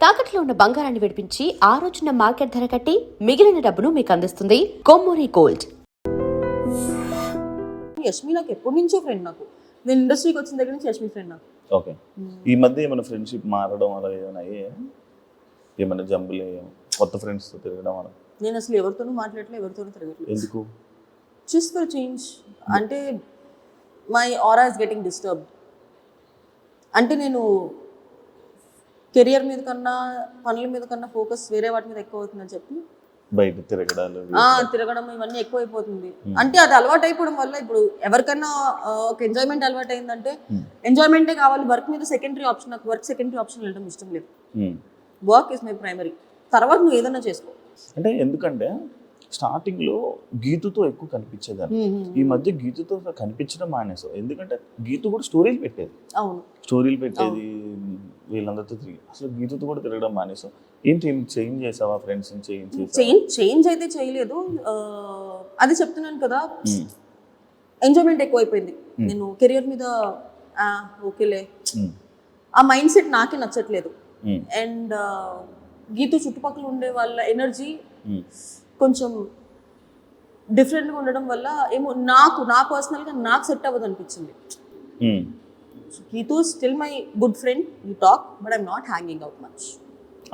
తాకట్లో ఉన్న బంగారాన్ని విడిపించి ఆ రోజున మార్కెట్ ధర కట్టి మిగిలిన డబ్బును మీకు అందిస్తుంది కొమ్మూరి గోల్డ్. యష్మి నాకు ఎప్పటి నుంచో ఫ్రెండ్. నేను ఇండస్ట్రీకి వచ్చిన దగ్గర నుంచి యష్మి ఫ్రెండ్ నాకు. ఓకే. ఈ మధ్య ఏమైనా ఫ్రెండ్షిప్ మారడం అలా ఏమైనా ఏమైనా జంబులు కొత్త ఫ్రెండ్స్తో తిరగడం అలా? నేను అసలు ఎవరితోనూ మాట్లాడలేదు, ఎవరితోనూ తిరగట్లేదు. ఎందుకు? Just for change. అంటే my aura is getting disturbed. అంటే నేను కెరియర్ మీద కన్నా పనుల మీద కన్నా ఫోకస్ వేరే వాటి మీద ఎక్కువ అవుతుందని చెప్పి బయట తిరగడాలు తిరగడం ఇవన్నీ ఎక్కువైపోతుంది. అంటే అది అలవాటు అయిపోవడం వల్ల ఇప్పుడు ఎవరికైనా ఒక ఎంజాయ్మెంట్ అలవాటు అయిందంటే ఎంజాయ్మెంటే కావాలి, వర్క్ మీద సెకండరీ ఆప్షన్. నాకు వర్క్ సెకండరీ ఆప్షన్ వెళ్ళడం ఇష్టం లేదు. Work is my primary. తర్వాత నువ్వు ఏదైనా చేసుకో. అంటే ఎందుకంటే స్టార్టింగ్ లో గీతుతో ఎక్కువ కనిపించేదాన్ని. ఈ మధ్య గీతుతో కనిపించడం మానేసావు. ఎందుకంటే గీతు కూడా స్టోరీలు పెట్టేది. అవును, స్టోరీలు పెట్టేది వీళ్ళందరితో తిరిగి. అసలు గీతుతో కూడా తిరగడం మానేసావు. ఏంటి చేంజ్ చేసావా? ఫ్రెండ్స్ చేంజ్ అయితే చేయలేదు. అది చెప్తున్నాను కదా, ఎంజాయ్మెంట్ ఎక్కువైపోయింది. నేను కెరియర్ మీద ఓకేలే ఆ మైండ్ సెట్ నాకే నచ్చట్లేదు. అండ్ గీతు చుట్టుపక్కల ఉండే వాళ్ళ ఎనర్జీ కొంచెం డిఫరెంట్గా ఉండడం వల్ల ఏమో నా పర్సనల్గా నాకు సెట్ అవ్వదు అనిపించింది. Geethu still my good friend, you talk, but I'm not hanging out much.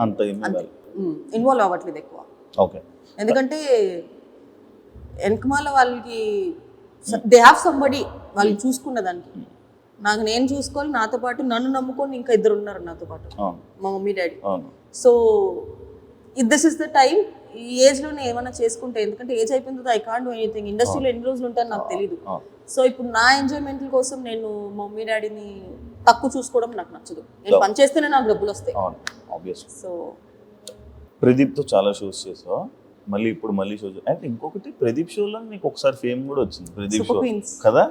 అంతే ఇన్వాల్వ్ అవ్వట్లేదు ఎక్కువ. ఓకే. ఎందుకంటే వెనకమాల వాళ్ళకి దే హ్యావ్ సంబడి వాళ్ళని చూసుకున్న దానికి. నాకు నేను చూసుకోవాలి, నాతో పాటు నన్ను నమ్ముకొని ఇంకా ఇద్దరు ఉన్నారు నాతో పాటు, మా mummy daddy. So this is the time. ఈ ఏజ్లోనే ఏమైనా చేసుకుంటే, ఎందుకంటే ఏజ్ అయిపోయిన తర్వాత ఐ కాంట్ డూ ఎనీథింగ్. ఇండస్ట్రీలో ఎన్ని రోజులు ఉంటాను నాకు తెలియదు. సో ఇప్పుడు నా ఎంజాయ్మెంట్ కోసం నేను మమ్మీ డాడీని తక్కువ చూసుకోవడం నాకు నచ్చదు. నేను పని చేస్తేనే నాకు డబ్బులు వస్తాయి. సో ప్రదీప్తో చాలా షోస్ చేసావు, మళ్ళీ ఇప్పుడు మళ్ళీ షోస్. అంటే ఇంకొకటి, ప్రదీప్ షోలో నీకు ఒకసారి ఫేమ్ కూడా వచ్చింది, ప్రదీప్ షో కదా.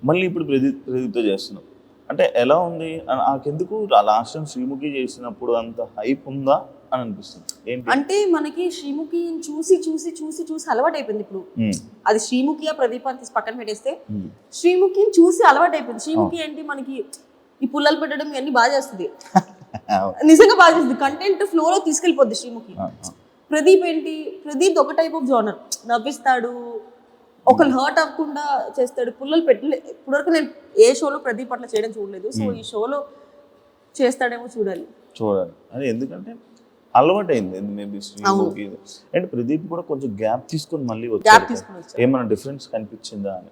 మళ్ళీ ఇప్పుడు ప్రదీప్తో చేస్తున్నావు. అంటే ఎలా ఉంది? నాకెందుకు లాస్ట్ టైం శ్రీముఖి చేసినప్పుడు అంత హైప్ ఉందా అని అనిపిస్తుంది. ఏంటి అంటే మనకి శ్రీముఖి చూసి చూసి చూసి చూసి అలవాటు అయిపోయింది. ఇప్పుడు అది శ్రీముఖి ప్రదీప్ అని తీసి పక్కన పెట్టేస్తే శ్రీముఖిని చూసి అలవాటు అయిపోయింది. శ్రీముఖి ఏంటి మనకి ఈ పుల్లలు పెట్టడం ఇవన్నీ బాగా చేస్తుంది, నిజంగా బాగా చేస్తుంది. కంటెంట్ ఫ్లోలో తీసుకెళ్ళిపోద్ది శ్రీముఖి. ప్రదీప్ ఏంటి, ప్రదీప్ ఒక టైప్ ఆఫ్ జోనర్, నవ్విస్తాడు, ఒకళ్ళు హర్ట్ అవ్వకుండా చేస్తాడు. పుల్లలు పెట్టలే ఇప్పటివరకు నేను ఏ షోలో ప్రదీప్ అట్లా చేయడం చూడలేదు. సో ఈ షోలో చేస్తాడేమో చూడాలి. అది ఎందుకంటే అలవాటు అయింది మేబీ శ్రీముఖి. అండ్ ప్రదీప్ కూడా కొంచెం గ్యాప్ తీసుకొని మళ్ళీ వచ్చాడు. ఏమైనా డిఫరెన్స్ కనిపించిందా అని?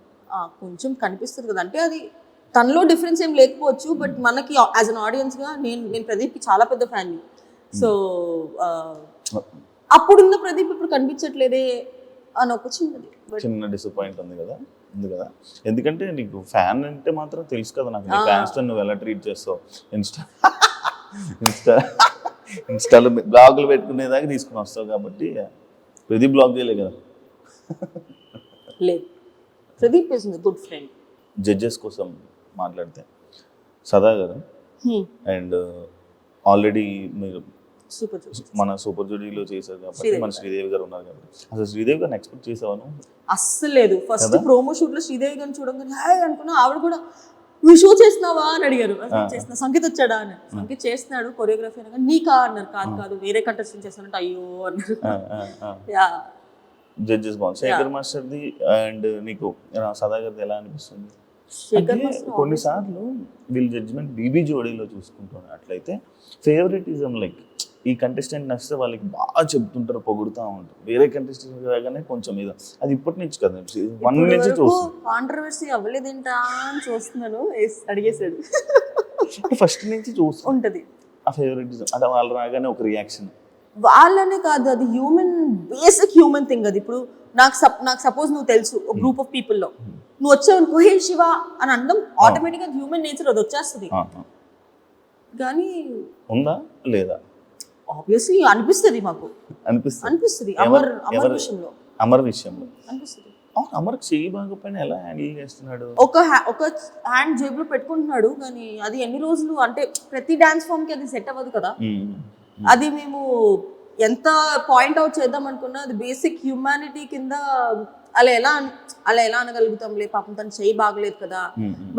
కొంచెం కనిపిస్తుంది కదా. అంటే అది తనలో డిఫరెన్స్ ఏం లేకపోవచ్చు, బట్ మనకి యాజ్ అన్ ఆడియన్స్ గా నేను ప్రదీప్కి చాలా పెద్ద ఫ్యాన్. సో అప్పుడున్న ప్రదీప్ ఇప్పుడు కనిపించట్లేదే అని ఒక చిన్న డిసప్పాయింట్ ఉంది కదా. ఎందుకంటే నీకు ఫ్యాన్ అంటే మాత్రం తెలుసు కదా నాకు, నీ ఫ్యాన్స్ తో నువ్వు ఎలా ట్రీట్ చేస్తావు. ఇన్స్టాలో బ్లాగులు పెట్టుకునేదాకా తీసుకుని వస్తావు కాబట్టి ప్రదీప్ బ్లాగ్ చేయలే కదా. లేదు, Pradeep is good friend. Judges కోసం మాట్లాడితే సదా గారు అండ్ ఆల్రెడీ మీరు మన సూపర్ జూడీలో చేశారు కాబట్టి మన శ్రీదేవి గారు ఉన్నారు కాబట్టి, అసలు శ్రీదేవి గారిని ఎక్స్పెక్ట్ చేసావాను? అస్సలు లేదు. ఫస్ట్ ప్రోమో షూట్ లో శ్రీదేవి గారిని చూడగానే హాయ్ అనుకున్నా. ఆవిడ కూడా నువ్వు షో చేస్తున్నావా అని అడిగారు. చేస్తున్నా. సంగీత్ వచ్చాడా అని. సంగీత్ చేస్తున్నాడు, కొరియోగ్రఫీ అనగా నీకా అన్నారు. కాదు వేరే కంటెస్టెంట్ చేస్తానంటే అయ్యో అన్నారు. జడ్జెస్ బాగుంది. శేఖర్ మాస్టర్ది అండ్ నీకు సదా గారిది ఎలా అనిపిస్తుంది? కొన్నిసార్లు వీళ్ళు జడ్జిమెంట్ బీబీ జోడీలో చూసుకుంటున్నారు. అట్లయితే ఫేవరెటిజం, లైక్ ఈ కంటెస్టెంట్ నచ్చితే వాళ్ళకి బాగా చెప్తుంటారు, పొగుడుతూ ఉంటారు. వేరే కంటెస్టెంట్ రాగానే కొంచెం ఇది. అది ఇప్పటి నుంచి కదా, 1 నుంచి చూస్తున్నాను. కాంట్రవర్సీ అవ్వలేదేంటా అని చూస్తున్నాను. అడిగేసాడు. ఫస్ట్ నుంచి చూస్తూ ఉంటది ఆ ఫేవరెటిజం. అంటే వాళ్ళు రాగానే ఒక రియాక్షన్. వాళ్ళనే కాదు, అది హ్యూమన్, బేసిక్ హ్యూమన్ థింగ్ అది. ఇప్పుడు నాకు సపోజ్ నువ్వు తెలుసు ఒక గ్రూప్ ఆఫ్ పీపుల్లో నువ్వు వచ్చావు హే శివ అని అనడం ఆటోమేటిక్గా హ్యూమన్ నేచర్, అది వచ్చేస్తుంది. కానీ ఉందా లేదా? ఆబ్వియస్లీ అనిపిస్తుంది, మాకు అనిపిస్తుంది. అమర్ విషయంలో అనిపిస్తుంది. అమర్కి చెయ్యి బాగోపోయినా ఎలా హ్యాండిల్ చేస్తున్నాడు? ఒక హ్యాండ్ జేబులో పెట్టుకుంటున్నాడు, కానీ అది ఎన్ని రోజులు అంటే ప్రతి డాన్స్ ఫామ్ కి అది సెట్ అవ్వదు కదా. అది మేము ఎంత పాయింట్ అవుట్ చేద్దాం అనుకున్నా అది బేసిక్ హ్యూమానిటీ కింద అలా ఎలా అనగలుగుతాంలే, పాపం తను చెయ్యి బాగలేదు కదా.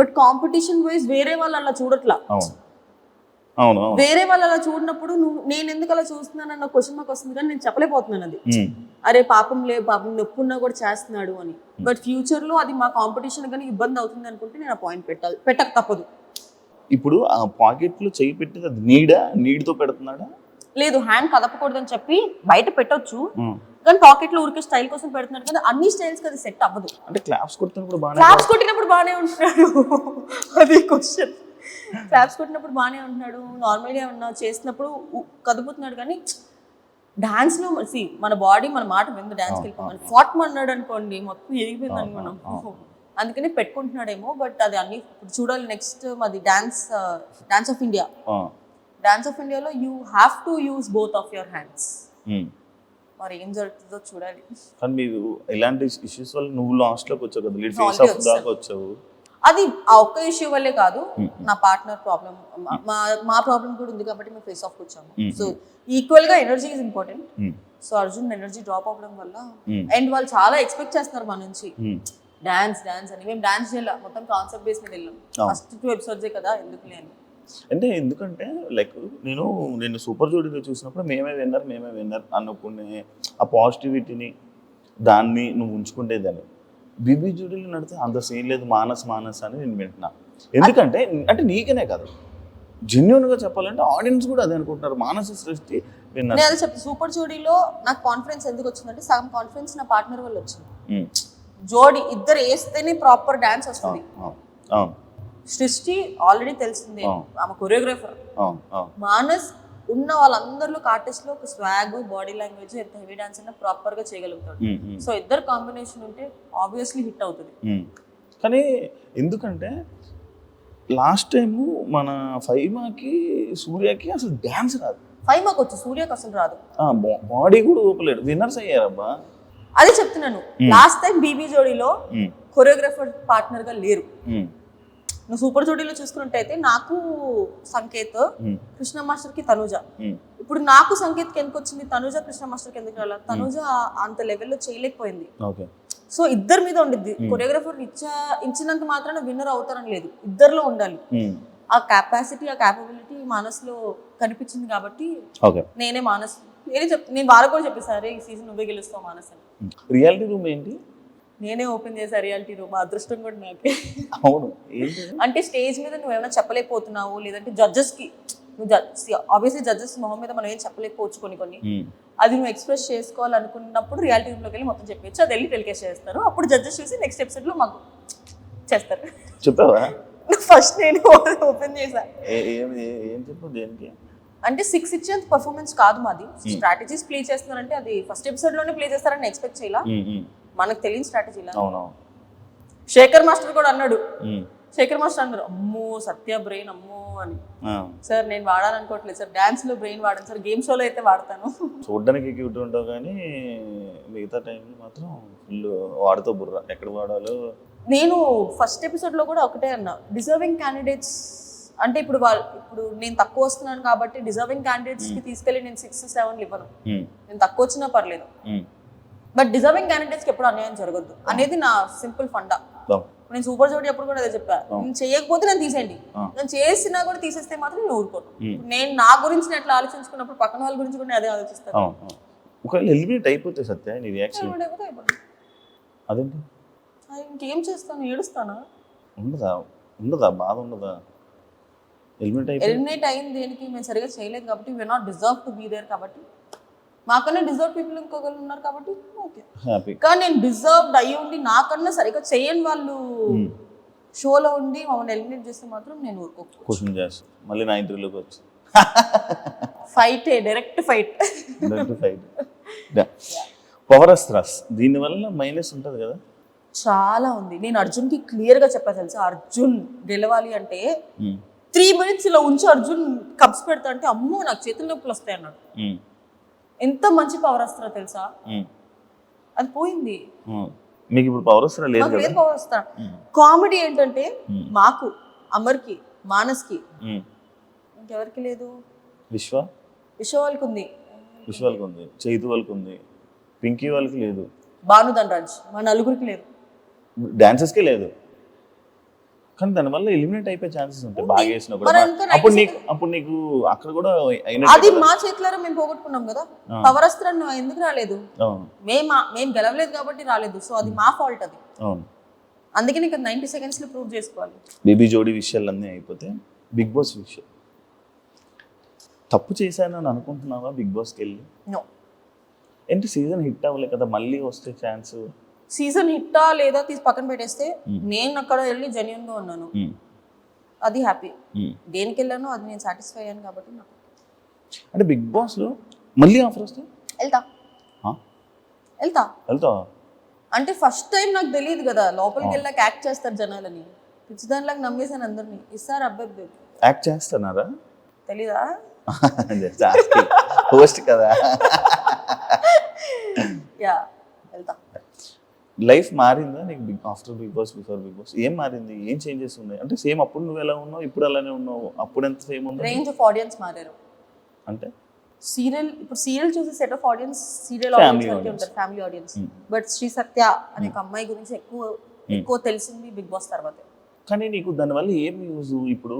బట్ కాంపిటీషన్ వైజ్ వేరే వాళ్ళు అలా చూడట్లా. అవును. వేరే వాళ్ళు అలా చూడనప్పుడు నేను ఎందుకు అలా చూస్తున్నానన్న క్వశ్చన్ మార్క్ వస్తుంది, కానీ నేను చెప్పలేకపోతున్నాను అది. అరే పాపం నొప్పి ఉన్నా కూడా చేస్తున్నాడు అని. బట్ ఫ్యూచర్ లో అది మా కాంపిటీషన్ కానీ ఇబ్బంది అవుతుంది అనుకుంటే నేను ఆ పాయింట్ పెట్టక తప్పదు. ఇప్పుడు ఆ పాకెట్ లో చెయ్యి పెట్టేది అది నీడ్తో పెడుతున్నాడా? లేదు, హ్యాండ్ కదపకూడదని చెప్పి బయట పెట్టొచ్చు, కానీ పాకెట్ లో ఊరికే స్టైల్ కోసం పెడుతున్నాడు కదా, అన్ని స్టైల్స్ అది సెట్ అవ్వదు. అంటే క్లాప్స్ కొడుతున్నప్పుడు క్లాప్స్ కొట్టినప్పుడు బాగానే ఉంటున్నాడు, అది క్వశ్చన్. క్లాప్స్ కొట్టినప్పుడు బాగానే ఉంటున్నాడు, నార్మల్గా ఏమన్నా చేసినప్పుడు కదుపుతున్నాడు, కానీ డాన్స్ లో మన బాడీ మన మాట విందు డాన్స్కి వెళ్ళిపోమని ఫాట్ అన్నాడు అనుకోండి మొత్తం ఎగిపోయింది అనుకున్నాం. అందుకని పెట్టుకుంటున్నాడేమో. బట్ అది అన్ని చూడాలి. నెక్స్ట్ మాది dance of India. Dance of ఇండియాలో you have to use both of your hands. మరి ఏం జరుగుతుందో చూడాలి. కానీ మీరు ఇలాంటి ఇష్యూస్ వల్ల నువ్వు లాస్ట్ లోకి వచ్చావు కదా, లీడ్ ఫేస్ ఆఫ్ దాకా వచ్చావు. అది ఆ ఒక్క ఇష్యూ వల్లే కాదు, నా పార్ట్నర్ ప్రాబ్లం, మా ప్రాబ్లం కూడా ఉంది కాబట్టి మేము ఫేస్ ఆఫ్ వచ్చాము. సో ఈక్వల్ గా energy is important. So Arjun energy drop అవ్వడం వల్ల, అండ్ వాళ్ళు చాలా ఎక్స్పెక్ట్ చేస్తున్నారు మన నుంచి డాన్స్ అని. మేము డాన్స్ చేయాలి, మొత్తం కాన్సెప్ట్ బేస్ మీద వెళ్ళాం. ఫస్ట్ 2 ఎపిసోడ్సే కదా, ఎందుకు లేని. అంటే ఎందుకంటే లైక్ నేను సూపర్ జోడీలో చూసినప్పుడు మేమే విన్నర్ అనుకునే ఆ పాజిటివిటీని దాన్ని నువ్వు ఉంచుకుంటేదాన్ని. బీబీ జోడీలో నడితే అంత సీన్ లేదు, మానస్ అని నేను వింటున్నా. ఎందుకంటే అంటే నీకనే కాదు, జెన్యున్గా చెప్పాలంటే ఆడియన్స్ కూడా అదే అనుకుంటున్నారు, మానస సృష్టి విన్నర్. నేను చెప్తాను, సూపర్ జోడీలో నాకు కాన్ఫిడెన్స్ ఎందుకు వచ్చిందంటే సగం కాన్ఫిడెన్స్ నా పార్ట్నర్ వల్ల వచ్చింది. జోడీ ఇద్దరు వేస్తేనే ప్రాపర్ డాన్స్ వస్తుంది. సృష్టి ఆల్రెడీ తెలిసిందే, ఆమె కొరియోగ్రాఫర్. మానస్ ఉన్న వాళ్ళందరిలో ఆర్టిస్ట్ లో ఒక స్వాగ్, బాడీ లాంగ్వేజ్, ఎంత హెవీ డాన్స్ అయినా ప్రాపర్ గా చేయగలుగుతాడు. సో ఇద్దరు కాంబినేషన్ ఉంటే ఆబ్వియస్లీ హిట్ అవుతుంది. కానీ ఎందుకంటే లాస్ట్ టైము మన ఫైమాకి సూర్యకి అసలు డాన్స్ రాదు. ఫైమాకి వచ్చు, సూర్యకి అసలు రాదు. బాడీ కూడా ఊపలేడు, విన్నర్స్ అయ్యారబ్బా. అదే చెప్తున్నాను, లాస్ట్ టైం బీబీ జోడీలో కొరియోగ్రాఫర్ పార్ట్నర్ గా లేరు. నువ్వు సూపర్ జోడీలో చూసుకున్నట్టయితే నాకు సంకేత్, కృష్ణ మాస్టర్ కి తనుజ. ఇప్పుడు నాకు సంకేత్ కి ఎందుకు వచ్చింది, తనుజ కృష్ణ మాస్టర్ కి ఎందుకు రాలేదు? తనుజ అంత లెవెల్లో చేయలేకపోయింది. సో ఇద్దరి మీద ఉండిద్ది. కొరియోగ్రాఫర్ ఇచ్చినంత మాత్రాన విన్నర్ అవుతారని లేదు, ఇద్దరిలో ఉండాలి. ఆ కెపాసిటీ, ఆ క్యాపబిలిటీ మానస్లో కనిపించింది కాబట్టి నేనే మానస్ నేను వాళ్ళకు కూడా చెప్పేసారు, ఈ సీజన్ నువ్వే గెలుస్తావు మానస్ అని. రియాలిటీ రూమ్ ఏంటి? నేనే ఓపెన్ చేసా రియాలిటీ రూమ్. అదృష్టం కూడా నాకే. అవును. అంటే స్టేజ్ మీద నువ్వు ఏమైనా చెప్పలేకపోతున్నావు, లేదంటే జడ్జెస్ కి ఆబ్వియస్లీ జడ్జెస్ మొహం మీద మనం ఏం చెప్పలేకపోవచ్చు కొన్ని అది నువ్వు ఎక్స్ప్రెస్ చేసుకోవాలనుకున్నప్పుడు రియాలిటీ రూమ్ లోకి వెళ్ళి మొత్తం చెప్పచ్చు. అది వెళ్ళి టెలికాస్ట్ చేస్తారు, అప్పుడు జడ్జెస్ చూసి నెక్స్ట్ ఎపిసోడ్ లో మాకు చేస్తారు. చెప్పావా? ఫస్ట్ నేను ఓపెన్ చేసా. ఏం చెప్పు దేనికి అంటే 6 ఇచ్చేంత పర్ఫార్మెన్స్ కాదు మాది. స్ట్రాటజీస్ ప్లే చేస్తున్నారంటే అది ఫస్ట్ ఎపిసోడ్ లోనే ప్లే చేస్తారని ఎక్స్పెక్ట్ చేయాల, మనకు తెలియని స్ట్రాటజీలా. శేఖర్ మాస్టర్ కూడా అన్నాడు, శేఖర్ మాస్టర్ అన్నారు అమ్మో సత్య బ్రెయిన్ అమ్మో అని. సార్ నేను వాడాలనుకోవట్లేదు సార్, డాన్స్ లో బ్రెయిన్ వాడాను సార్, గేమ్ షోలో అయితే వాడతాను. చూడడానికి క్యూట్ ఉంటావు కానీ మిగతా టైంలో మాత్రం ఫుల్ వాడుతూ బుర్ర ఎక్కడ వాడాలో. నేను ఫస్ట్ ఎపిసోడ్ లో కూడా ఒకటే అన్నా, డిజర్వింగ్ క్యాండిడేట్స్ అంటే ఇప్పుడు నేను తక్కువ వస్తున్నాను కాబట్టి డిజర్వింగ్ క్యాండిడేట్స్ కి తీసుకెళ్ళి నేను 6, 7 ఇవ్వను. నేను తక్కువ వచ్చినా పర్లేదు, బట్ డిజర్వింగ్ క్యాండిడేట్స్ కి ఎప్పుడు అన్యాయం జరగద్దు అనేది నా సింపుల్ ఫండా. నేను సూపర్ జోడీ అప్పుడు కూడా అదే చెప్పా, నేను చేయకపోతే నేను తీసేయండి, నేను చేసినా కూడా తీసేస్తే మాత్రం నేను ఊరుకోను. నేను నా గురించి నేను ఎట్లా ఆలోచించుకున్నప్పుడు పక్కన వాళ్ళ గురించి కూడా అదే ఆలోచిస్తాను. ఒకవేళ ఎలిమినేట్ అయిపోతే సత్య నీ రియాక్షన్ అదేంటి? ఇంకేం చేస్తాను, ఏడుస్తానా? ఉండదా బాధ ఉండదా? ఎలిమినేట్ అయింది దేనికి, మేము సరిగా చేయలేదు కాబట్టి, we are not deserve to be there కాబట్టి, మాకన్నా డిజర్వ్ పీపుల్ ఇంకొకరు ఉన్నారు కాబట్టి ఓకే. కానీ నేను డిజర్వ్డ్ అయ్యి ఉండి నాకన్నా సరిగ్గా చేయని వాళ్ళు షోలో ఉండి మమ్మల్ని ఎలిమినేట్ చేస్తే మాత్రం నేను క్వశ్చన్ చేస్తాను. మళ్ళీ నా ఇంటర్వ్యూలోకి వచ్చి fight, direct fight. Power astras దీనివల్ల మైనస్ ఉంటుంది కదా? చాలా ఉంది. నేను అర్జున్కి క్లియర్గా చెప్పా తెలుసా, అర్జున్ గెలవాలి అంటే 3 minutes ఇలా ఉంచి అర్జున్ కప్స్ పెడతా అంటే అమ్మో నాకు చేతుల నొప్పులు వస్తాయి అన్నాడు. ఎంత మంచి పవర్ అస్త్రా తెలుసా, అది పోయింది. మీకు ఇప్పుడు పవర్ అస్త్రా లేదు కదా? పవర్ అస్త్రా. కామెడీ ఏంటంటే మాకు, అమర్కి, మానస్కి, ఇంకెవరికి లేదు. విశ్వ వాళ్ళకి ఉంది, చైతు వాళ్ళకి ఉంది, పింకీ వాళ్ళకి లేదు, భాను ధనరాజ్ మా నలుగురికి లేదు, డాన్సర్స్కి లేదు. కానీ దానివల్ల ఎలిమినేట్ అయిపోయే ఛాన్సెస్ ఉంటాయి బాగా వేసినా కూడా మరి ఇంకా అప్పుడు నీకు అక్కడ కూడా అది మా చేతిలో మేము పోగొట్టుకున్నాం కదా. పవర్ అస్త్రాన్ని ఎందుకు రాలేదు, మేము గెలవలేదు కాబట్టి రాలేదు. సో అది మా ఫాల్ట్ అది. అవును, అందుకే నీకు 90 seconds లో ప్రూవ్ చేసుకోవాలి. బేబీ జోడీ విషయాలన్నీ అయిపోతే బిగ్ బాస్ విషయం తప్పు చేశానని అనుకుంటున్నావా బిగ్ బాస్కి వెళ్ళి? నో. ఏంటి సీజన్ హిట్ అవ్వలే కదా, మళ్ళీ వస్తే ఛాన్స్? సీజన్ హిట్టా లేదా తీసి పక్కన పెట్టేస్తే నేను అక్కడ వెళ్ళి జెన్యూన్ గా ఉన్నాను, అది హ్యాపీ. దేనికి వెళ్ళానో అది నేను సాటిస్ఫై అయ్యాను కాబట్టి నాకు. అంటే బిగ్ బాస్ లో మళ్ళీ ఆఫర్ వస్తే వెళ్తావా? అంటే ఫస్ట్ టైం నాకు తెలియదు కదా, లోపలికి వెళ్ళాక యాక్ట్ చేస్తారు జనాలని. పిచ్చిదానిలాగా నమ్మేసాను అందరినీ. ఇస్తారు అబ్బాయి. యాక్ట్ చేస్తున్నారా? తెలీదా? హోస్ట్ కదా. యా, వెళ్తా. లైఫ్ మారిందా నీకు after Bigg Boss before Bigg Boss? ఏం మారింది, ఏం చేంజెస్ ఉన్నాయి? అంటే సేమ్ అప్పుడు నువ్వు ఎలా ఉన్నావు, ఇప్పుడు అలానే ఉన్నావు? అప్పుడు ఎంత సేమ్ ఉంది? రేంజ్ ఆఫ్ ఆడియన్స్ మారారు. అంటే ఇప్పుడు సీరియల్ చూసే set of audience serial Family audience ఉంటారు, ఫ్యామిలీ ఆడియన్స్. బట్ శ్రీ సత్య అనే ఒక అమ్మాయి గురించి ఎక్కువ తెలిసింది బిగ్ బాస్ తర్వాత. కానీ నీకు దానివల్ల ఏం యూజ్? ఇప్పుడు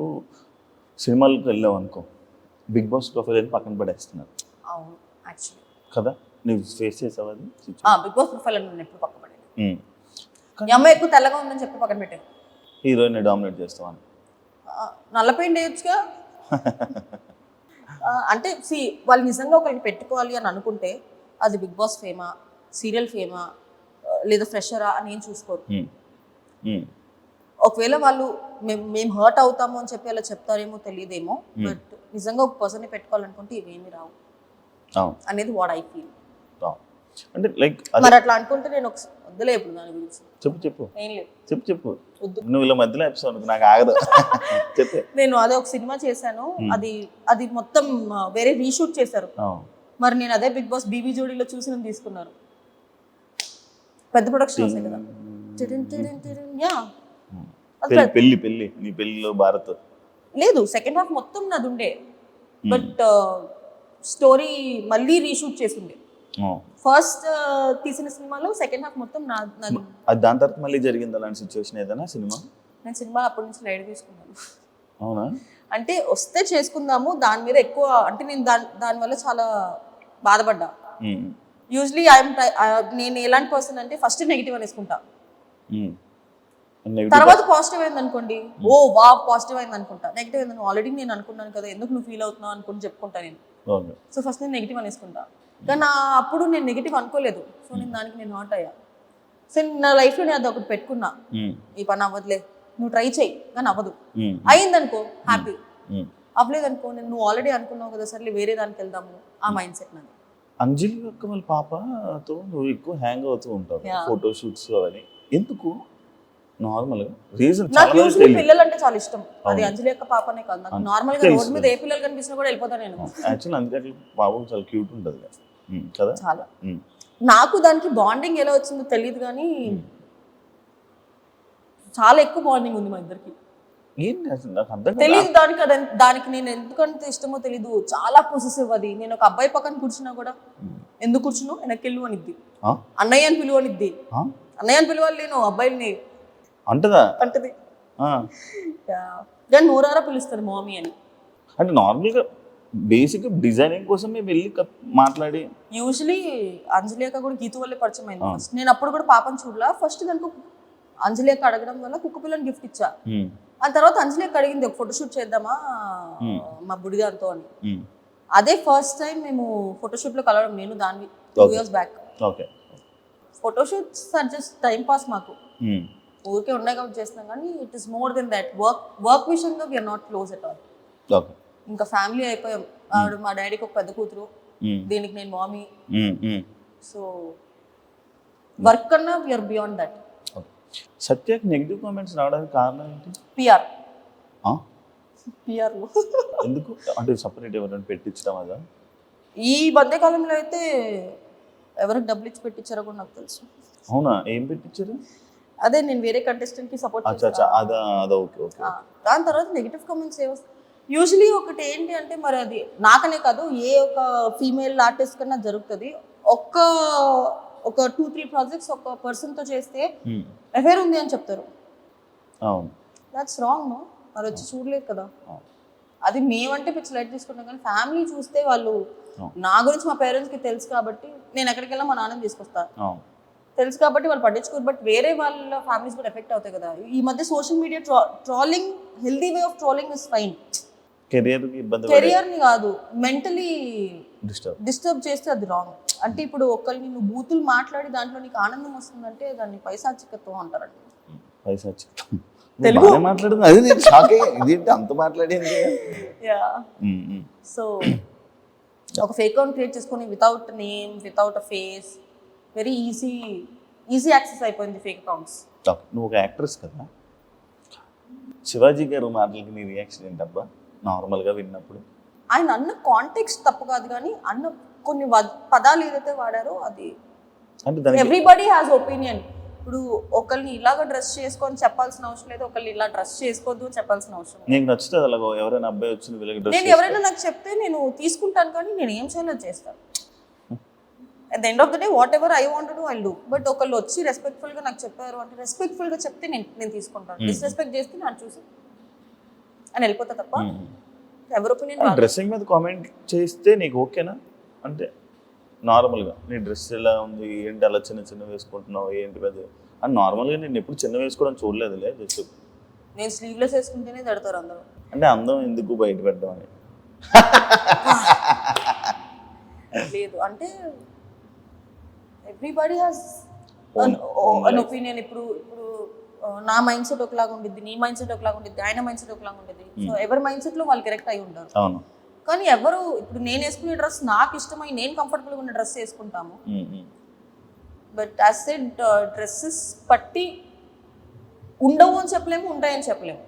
సినిమాలకు వెళ్ళావు అనుకో, బిగ్ బాస్ ప్రొఫైల్ అని పక్కన పడేస్తున్నారు. అవును, యాక్చువల్లీ కదా, నువ్వు ఫేస్ చేసావు అది? బిగ్ బాస్ ప్రొఫైల్ అని నేను ఎప్పుడు పక్కన పడేది. ఈ అమ్మాయి ఎక్కువ తెల్లగా ఉందని చెప్పి పక్కన పెట్టాను. హీరోయిన్ డామినేట్ చేస్తావని నల్ల పెయింట్ వేయొచ్చుగా. అంటే వాళ్ళు నిజంగా ఒకరిని పెట్టుకోవాలి అని అనుకుంటే అది బిగ్ బాస్ ఫేమా, సీరియల్ ఫేమా, లేదా ఫ్రెషరా అని ఏం చూసుకోరు. ఒకవేళ వాళ్ళు మేము హర్ట్ అవుతాము అని చెప్పి అలా చెప్తారేమో తెలియదేమో, బట్ నిజంగా ఒక పర్సన్ని పెట్టుకోవాలనుకుంటే ఇవేమి రావు అనేది వాట్ ఐ ఫీల్. అంటే లైక్ మరి అట్లా అనుకుంటే నేను వద్దులే ఇప్పుడు దాని గురించి. చెప్పు ఏం లేదు, చెప్పు. నువ్వు ఇలా మధ్యలో ఎపిసోడ్ నాకు ఆగదు. చెప్పు. నేను అదే ఒక సినిమా చేశాను, అది మొత్తం వేరే రీషూట్ చేశారు. మరి నేను అదే బిగ్ బాస్ బీబీ జోడీలో చూసి తీసుకున్నారు. పెద్ద ప్రొడక్షన్ వస్తాయి కదా. పెళ్లి నీ పెళ్లిలో భారత్ లేదు, సెకండ్ హాఫ్ మొత్తం నాది ఉండే, బట్ స్టోరీ మళ్ళీ రీషూట్ చేసిండే. ఫస్ట్ తీసిన సినిమాలో సెకండ్ హాఫ్ మొత్తం నాది. దాని తర్వాత మళ్ళీ జరిగింది అలాంటి సిచ్యువేషన్ ఏదైనా సినిమా? నేను సినిమా అప్పటి నుంచి లైట్ తీసుకున్నాను. అవునా? అంటే వస్తే చేసుకుందాము, దాని మీద ఎక్కువ అంటే నేను దానివల్ల చాలా బాధపడ్డా. యూజువలీ నేను ఎలాంటి పర్సన్ అంటే ఫస్ట్ నెగిటివ్ అనేసుకుంటా, తర్వాత పాజిటివ్ అయింది అనుకోండి, ఓ వా పాజిటివ్ అయింది అనుకుంటా. నెగిటివ్ అయింది ఆల్రెడీ నేను అనుకున్నాను కదా, ఎందుకు నువ్వు ఫీల్ అవుతున్నావు అనుకుని చెప్పుకుంటా నేను. సో ఫస్ట్ నేను నెగిటివ్ అనేసుకుంటా, కానీ అప్పుడు నేను నెగిటివ్ అనుకోలేదు. సో నేను దానికి నేను హాట్ అయ్యా. సో నా లైఫ్లో నేను అది ఒకటి పెట్టుకున్నా, ఈ పని అవ్వదులే, నువ్వు ట్రై చేయి, కానీ అవ్వదు. అయిందనుకో హ్యాపీ, అవ్వలేదనుకో నువ్వు ఆల్రెడీ అనుకున్నావు కదా, సర్లే వేరే దానికి వెళ్దాము, ఆ మైండ్ సెట్ నాది. అంజలి యొక్క వాళ్ళ పాపతో నువ్వు ఎక్కువ హ్యాంగ్ అవుతూ ఉంటావు, ఫోటో షూట్స్ అవన్నీ. ఎందుకు? నార్మల్గా రీజన్ నాకు యూజువల్లీ పిల్లలు అంటే చాలా ఇష్టం. అది అంజలి యొక్క పాపనే కాదు, నాకు నార్మల్ గా రోడ్ మీద ఏ పిల్లలు కనిపించినా కూడా వెళ్ళిపోతా నేను. యాక్చువల్లీ అందుకే పాపం చాలా క్యూట్ ఉంటుంది కదా. చాలా. నాకు దానికి బాండింగ్ ఎలా వచ్చిందో తెలియదు, కానీ చాలా ఎక్కువ బాండింగ్ ఉంది మా ఇద్దరికి. తెలియదు దానికి నేను ఎందుకంత ఇష్టమో తెలీదు, చాలా పొసెసివ్ అది. నేను ఒక అబ్బాయి పక్కన కూర్చున్నా కూడా ఎందుకు కూర్చున్నావు వెనక్కి వెళ్ళు అనిద్ది, అన్నయ్య అని పిలువ అనిద్ది. అన్నయ్య అని పిలవాలి నేను అబ్బాయిని అంటది, కానీ నోరారా పిలుస్తుంది మామీ అని. అంటే నార్మల్గా బేసిక్ డిజైనింగ్ కోసం మేము వెళ్ళి మాట్లాడి. యూజువలీ అంజలి అక్క కూడా గీతు వల్లే పరిచయం అయింది ఫస్ట్. నేను అప్పుడు కూడా పాపని చూడలా, ఫస్ట్ దానికి అంజలి అక్క అడగడం వల్ల కుక్క పిల్లని గిఫ్ట్ ఇచ్చా. ఆ తర్వాత అంజలి అక్క అడిగింది ఒక ఫోటోషూట్ చేద్దామా మా బుడిగారితో అని. అదే ఫస్ట్ టైం మేము ఫోటోషూట్ లో కలవడం, నేను దాన్ని 2 years back. Photoshoots are just time pass, మాకు ఊరికే ఉన్నాయి కాబట్టి చేస్తున్నాం, కానీ it is more than that. Work విషయంగా we are not close at all. ఇంకా ఫ్యామిలీ అయిపోయాం. ఆవిడ మా డాడీకి ఒక పెద్ద కూతురు, దీనికి నేను మామీ. సో వర్క్ కన్నా వీఆర్ బియాండ్ దట్. సత్యకి నెగిటివ్ కామెంట్స్ రావడానికి కారణం ఏంటి? పిఆర్. ఎందుకు అంటే సపరేట్ ఎవరైనా పెట్టించడం అదా? ఈ మధ్యకాలంలో అయితే ఎవరికి డబ్బులు ఇచ్చి పెట్టించారో కూడా నాకు తెలుసు. అవునా? ఏం పెట్టించారు? అదే నేను వేరే కంటెస్టెంట్ కి సపోర్ట్ దాని తర్వాత నెగిటివ్ కామెంట్స్ యూజువలీ ఒకటి ఏంటి అంటే, మరి అది నాకనే కాదు ఏ ఒక ఫీమేల్ ఆర్టిస్ట్ కన్నా జరుగుతుంది. ఒక 2-3 ప్రాజెక్ట్స్ ఒక పర్సన్ తో చేస్తే అఫేర్ ఉంది అని చెప్తారు. దట్స్ రాంగ్ నో, వాళ్ళు వచ్చి చూడలేదు కదా. అది మేమంటే పిచ్చి లైట్ తీసుకుంటాం, కానీ ఫ్యామిలీ చూస్తే వాళ్ళు నా గురించి మా పేరెంట్స్కి తెలుసు కాబట్టి నేను ఎక్కడికి వెళ్ళా మా నాన్నని తీసుకొస్తాను, తెలుసు కాబట్టి వాళ్ళు పట్టించుకోరు. బట్ వేరే వాళ్ళ ఫ్యామిలీస్ కూడా ఎఫెక్ట్ అవుతాయి కదా. ఈ మధ్య social media trolling, healthy way of trolling is fine. కెరియర్ని కాదు, మెంటలీ డిస్టర్బ్ చేస్తే అది రాంగ్. అంటే ఇప్పుడు ఒకరిని నువ్వు బూతులు మాట్లాడి దాంట్లో నీకు ఆనందం వస్తుందంటే దాన్ని పైశాచికత్వం అంటారండి. పైశాచికత్వం తెలుగు మాట్లాడుతుంది, అది నేను షాక్ అయ్యా, ఇదేంటి అంత మాట్లాడేది. సో ఒక ఫేక్ అకౌంట్ క్రియేట్ చేసుకొని వితౌట్ నేమ్, వితౌట్ అ ఫేస్, వెరీ ఈజీ యాక్సెస్ అయిపోయింది ఫేక్ అకౌంట్స్. నువ్వు ఒక యాక్ట్రెస్ కదా, శివాజీ గారు మాటలకి నీ రియాక్షన్ ఏంటబ్బా నార్మల్గా విన్నప్పుడు? ఆయన అన్న కాంటెక్స్ట్ తప్పు కాదు, కానీ అన్న కొన్ని పదాలు ఏదైతే వాడారో అది అంటే ఎవ్రీబడి హ్యాస్ ఒపీనియన్. ఇప్పుడు ఒకరిని ఇలాగ డ్రెస్ చేసుకొని చెప్పాల్సిన అవసరం లేదు, ఒకరిని ఇలా డ్రెస్ చేసుకోవద్దు అని చెప్పాల్సిన అవసరం లేదు. నీకు నచ్చుతుంది అలాగో ఎవరైనా అబ్బాయి వచ్చి నేను ఎవరైనా నాకు చెప్తే నేను తీసుకుంటాను, కానీ నేను ఏం చేయాలో చేస్తాను. At the end of the day what ever I want do I do. But ఒకళ్ళు వచ్చి రెస్పెక్ట్ఫుల్గా నాకు చెప్పారు అంటే రెస్పెక్ట్ఫుల్గా చెప్తే నేను తీసుకుంటాను. డిస్రెస్పెక్ట్ చేస్తే నాకు చూసి అని వెళ్ళిపోతా తప్ప ఎవరి ఒపీనియన్. డ్రెస్సింగ్ మీద కామెంట్ చేస్తే నీకు ఓకేనా? అంటే నార్మల్గా నీ డ్రెస్ ఎలా ఉంది, ఏంటి అలా చిన్న చిన్న వేసుకుంటున్నావు, ఏంటి పెద్ద అని నార్మల్గా నేను ఎప్పుడు చిన్న వేసుకోవడం చూడలేదులే. జస్ట్ నేను స్లీవ్లెస్ వేసుకుంటేనే తడతారు అందరూ. అంటే అందం ఎందుకు బయట పెట్టడం అని లేదు, అంటే ఎవ్రీబడి హ్యాస్ అన్ ఒపీనియన్. ఇప్పుడు నా మైండ్ సెట్ ఒకలాగా ఉండిద్ది, నీ మైండ్ సెట్ ఒకలాగా ఉండిద్ది, ఆయన మైండ్ సెట్ ఒకలాగా ఉండిద్ది. సో ఎవరి మైండ్ సెట్లో వాళ్ళు కరెక్ట్ అయి ఉంటారు. అవును. కానీ ఎవరు ఇప్పుడు నేను వేసుకునే డ్రెస్ నాకు ఇష్టమై నేను కంఫర్టబుల్గా ఉన్న డ్రెస్ వేసుకుంటాము. బట్ యాజ్ సెడ్ డ్రెస్సెస్ పట్టి ఉండవు అని చెప్పలేము, ఉంటాయని చెప్పలేము.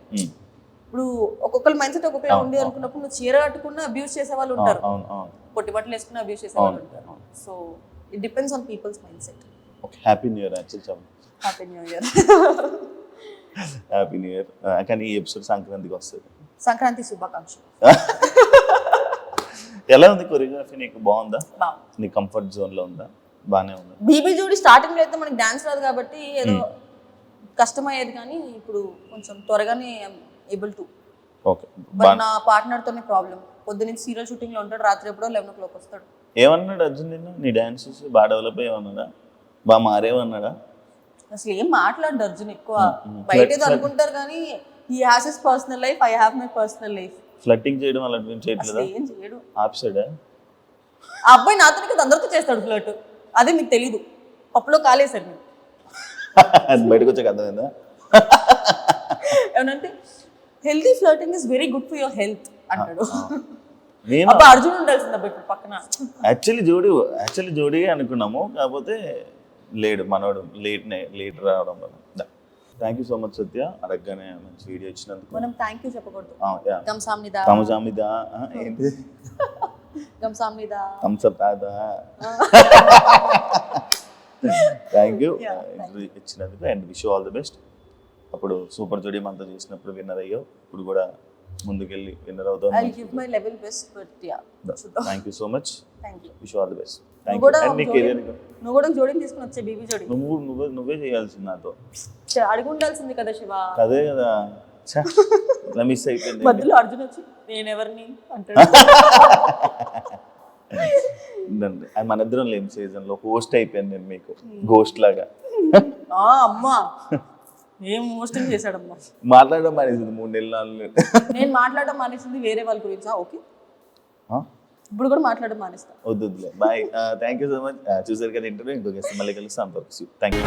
ఇప్పుడు ఒక్కొక్కరు మైండ్ సెట్ ఒక్కొక్కలా ఉంది అనుకున్నప్పుడు నువ్వు చీర కట్టుకున్న అబ్యూస్ చేసే వాళ్ళు ఉంటారు, పొట్టి బట్టలు వేసుకున్న అబ్యూస్ చేసే వాళ్ళు ఉంటారు. So it depends on peoples mind set. Happy new year actual. Happy new year. Happy new year. కానీ ఈ ఎపిసోడ్ సంక్రాంతికి వస్తుంది. సంక్రాంతి శుభాకాంక్షలు. ఎలా ఉంది కొరియోగ్రఫీ? నీకు బాగుందా? నీ కంఫర్ట్ జోన్ లో ఉందా? బానే ఉందా? బీబీ జోడి స్టార్టింగ్ లో అయితే మనకి డాన్స్ రాదు కాబట్టి ఏదో కష్టమయ్యేది, కానీ ఇప్పుడు కొంచెం త్వరగానే ఏబుల్ టు. ఓకే. బట్ నా పార్ట్నర్ తోనే ప్రాబ్లం. పొద్దున్న సీరియల్ షూటింగ్ లో ఉంటాడు, రాత్రి ఎప్పుడో 11 o'clock వస్తాడు. ఏమన్నాడు అర్జున్ నిన్ను? నీ డాన్స్ చూసి బాగా డెవలప్ అయ్యేమన్నాడా? బాగా మారేమన్నాడా? అసలు ఏం మాట్లాడు అర్జున్ ఎక్కువ. బయట ఏదో అనుకుంటారు కానీ he has his personal life, I have my personal life. Flirting చేయడం అలాంటివి చేయట్లేదా? ఏం చేయడు. ఆప్సైడా? ఆ అబ్బాయి నాతోనే కదా అందరితో చేస్తాడు ఫ్లర్ట్. అదే మీకు తెలీదు, పప్పులో కాలేసాడు మీరు. బయటకు వచ్చాక అర్థమైందా? ఏమనంటే healthy flirting is very good for your health అంటాడు. నేను అబ్బా అర్జున్ ఉండాల్సింది అబ్బా ఇప్పుడు పక్కన. యాక్చువల్లీ జోడీ అనుకున్నాము, కాకపోతే లేడు మనోడు, లేట్ రావడం వల్ల. థ్యాంక్ యూ సో మచ్ సత్య, అడగగానే మంచి వీడియో ఇచ్చినందుకు. మనం థ్యాంక్ యూ చెప్పకూడదు. గంసామిదా ఏంటి? గంసామిదా థమ్స్అప్ తాదా. థ్యాంక్ యూ ఇచ్చినందుకు and wish you all the best. అప్పుడు సూపర్ జోడీ మనతో చేసినప్పుడు విన్నర్ అయ్యో, ఇప్పుడు కూడా ముందుకెళ్ళి విన్నర్ అవుతావు. I'll give my level best, but yeah. Thank you so much. Thank you. Wish you all the best. Thank you. And నీ కెరీర్ నువ్వు కూడా జోడీని తీసుకుని వచ్చే బీబీ జోడీ. నువ్వే చేయాల్సింది నాతో. అడిగి ఉండాల్సింది కదా శివ. అదే కదా, ఇట్లా మిస్ అయిపోయింది. మధ్యలో అర్జున్ వచ్చి నేను ఎవరిని అంటాడు. మన ఇద్దరం లేని సీజన్ లో హోస్ట్ అయిపోయాను నేను మీకు, గోస్ట్ లాగా. అమ్మా ఏం మోస్టింగ్ చేశాడమ్మా. మాట్లాడడం మానేసింది 3 నెలలు. నేను మాట్లాడడం మానేసింది వేరే వాళ్ళ గురించి. ఓకే, ఇప్పుడు కూడా మాట్లాడడం మానేస్తా. వద్దులే. Bye. Thank you so much. చూసారు కదా ఇంటర్వ్యూ. ఇంకొక మళ్ళీ కలుస్తాం. Thank you.